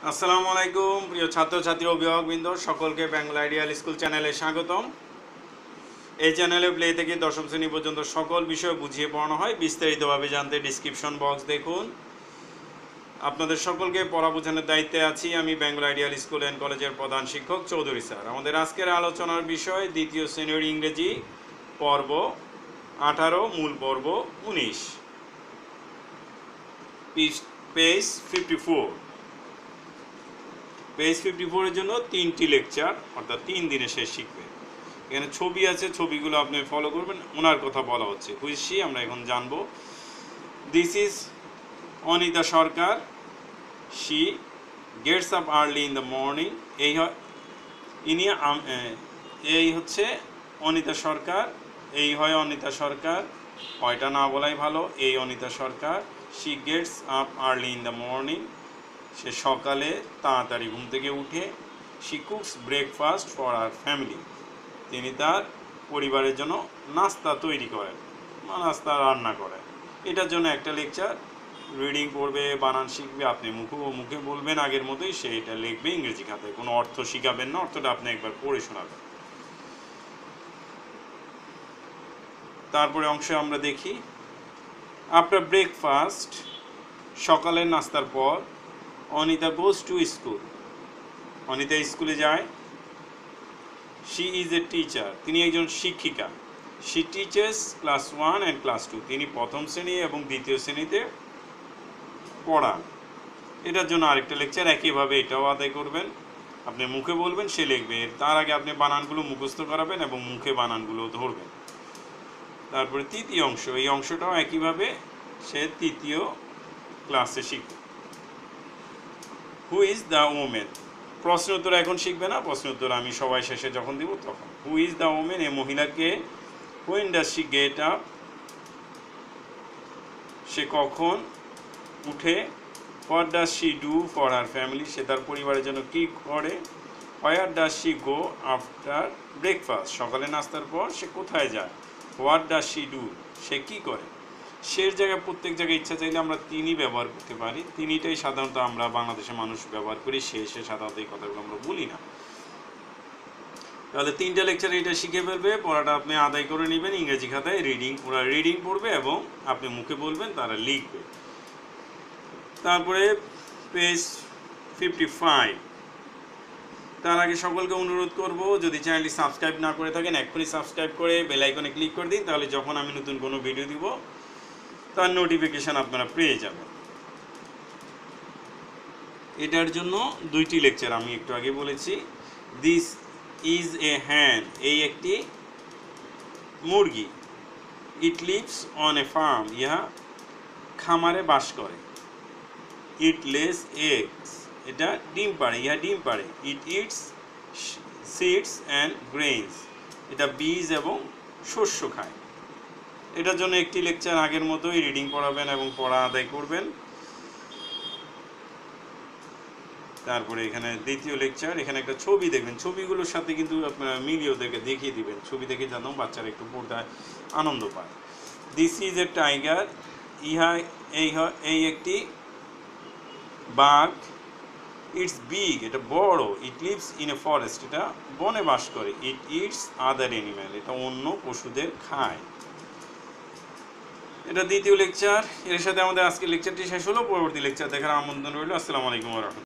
আসসালামু আলাইকুম প্রিয় ছাত্রছাত্রী অভিভাবকবৃন্দ, সকলকে বেঙ্গল আইডিয়াল স্কুল চ্যানেলে স্বাগতম। এই চ্যানেলে প্লে থেকে দশম শ্রেণী পর্যন্ত সকল বিষয় বুঝিয়ে পড়ানো হয়। বিস্তারিতভাবে জানতে ডিসক্রিপশন বক্স দেখুন। আপনাদের সকলকে পড়া বোঝানোর দায়িত্বে আছি আমি, বেঙ্গল আইডিয়াল স্কুল অ্যান্ড কলেজের প্রধান শিক্ষক চৌধুরী স্যার। আমাদের আজকের আলোচনার বিষয় দ্বিতীয় শ্রেণীর ইংরেজি পর্ব 18, মূল পর্ব 19, পেজ 54। পেজ 54-এর জন্য 3টি লেকচার, অর্থাৎ 3 দিনে শেষ শিখবে। এখানে ছবি আছে, ছবিগুলো আপনি ফলো করবেন। ওনার কথা বলা হচ্ছে, হুইজ শি, আমরা এখন জানবো। This is Anita Sarkar, she gets up early in the morning. এই হচ্ছে অনিতা সরকার, এই হয় অনিতা সরকার, হয়টা না বলাই ভালো। এই Anita Sarkar, she gets up early in the morning, সে সকালে তাড়াতাড়ি ঘুম থেকে উঠে। She cooks breakfast for our family, তিনি তার পরিবারের জন্য নাস্তা তৈরি করেন বা নাস্তা রান্না করেন। এটার জন্য একটা লেকচার, রিডিং পড়বে, বানান শিখবে, আপনি মুখে বলবেন আগের মতোই, সে এটা লিখবে ইংরেজি খাতায়। কোনো অর্থ শিখাবেন না, অর্থটা আপনি একবার পড়ে শোনাবেন। তারপরে অংশে আমরা দেখি, আফটার ব্রেকফাস্ট, সকালের নাস্তার পর, Anita goes to school, Anita স্কুলে যায়। শি ইজ এ টিচার, তিনি একজন শিক্ষিকা। She teachers class 1 and class 2, তিনি প্রথম শ্রেণী এবং দ্বিতীয় শ্রেণীতে পড়ান। এটার জন্য আরেকটা লেকচার, একইভাবে এটাও আদায় করবেন। আপনি মুখে বলবেন, সে লিখবে। তার আগে আপনি বানানগুলো মুখস্থ করাবেন এবং মুখে বানানগুলো ধরবেন। তারপরে তৃতীয় অংশ, এই অংশটাও একইভাবে সে তৃতীয় ক্লাসে শিখবে। হু ইজ দ্য ওমেন, প্রশ্ন উত্তর এখন শিখবে না, প্রশ্ন উত্তর আমি সবাই শেষে যখন দিব তখন। হু ইজ দ্য ওমেন, এ মহিলাকে। When does she get up, সে কখন উঠে। What does she do for her family, সে তার পরিবারের জন্য কী করে। Where does she go after breakfast, সকালে নাস্তার পর সে কোথায় যায়। হোয়াট ডাজ শি ডু, সে কী করে। সের জায়গায় প্রত্যেক জায়গায় ইচ্ছা চাইলে আমরা তিনি ব্যবহার করতে পারি। তিনিটাই সাধারণত আমরা বাংলাদেশের মানুষ ব্যবহার করি, সে সাধারণত এই কথাগুলো আমরা বলি না। তাহলে 3টা লেকচার এটা শিখে ফেলবে, পড়াটা আপনি আদায় করে নেবেন ইংরেজি খাতায়। ওরা রিডিং পড়বে এবং আপনি মুখে বলবেন, তারা লিখবে। তারপরে পেজ 55। তার আগে সকলকে অনুরোধ করব, যদি চ্যানেলটি সাবস্ক্রাইব না করে থাকেন এক্ষুনি সাবস্ক্রাইব করে বেল আইকনে ক্লিক করে দিন, তাহলে যখন আমি নতুন কোনো ভিডিও দিব তার নোটিফিকেশান আপনারা পেয়ে যাবেন। এটার জন্য 2টি লেকচার আমি একটু আগে বলেছি। দিস ইজ এ হ্যান, এই একটি মুরগি। ইট লিভস অন এ ফার্ম, ইহা খামারে বাস করে। ইট লেস এগস, এটা ডিম পাড়ে, ইহা ডিম পাড়ে। ইট ইটস সিডস অ্যান্ড গ্রেইনস, এটা বীজ এবং শস্য খায়। এটার জন্য একটি লেকচার আগের মতোই রিডিং পড়াবেন এবং পড়া আদায় করবেন। তারপরে এখানে দ্বিতীয় লেকচার, এখানে একটা ছবি দেখবেন, ছবিগুলোর সাথে কিন্তু আপনারা মিলিয়েও দেখিয়ে দিবেন, ছবি দেখে যেন বাচ্চারা একটু পড়তে আনন্দ পায়। দিস ইজ এ টাইগার, ইহা এই একটি বাঘ। ইটস বিগ, এটা বড়। ইট লিভস ইন এ ফরেস্ট, এটা বনে বাস করে। ইট ইটস আদার অ্যানিম্যাল, এটা অন্য পশুদের খায়। এটা দ্বিতীয় লেকচার। এর সাথে আমাদের আজকের লেকচারটি শেষ হলো। পরবর্তী লেকচার দেখার আমন্ত্রণ রইল। আসসালামু আলাইকুম ওয়া রাহমাতুল্লাহ।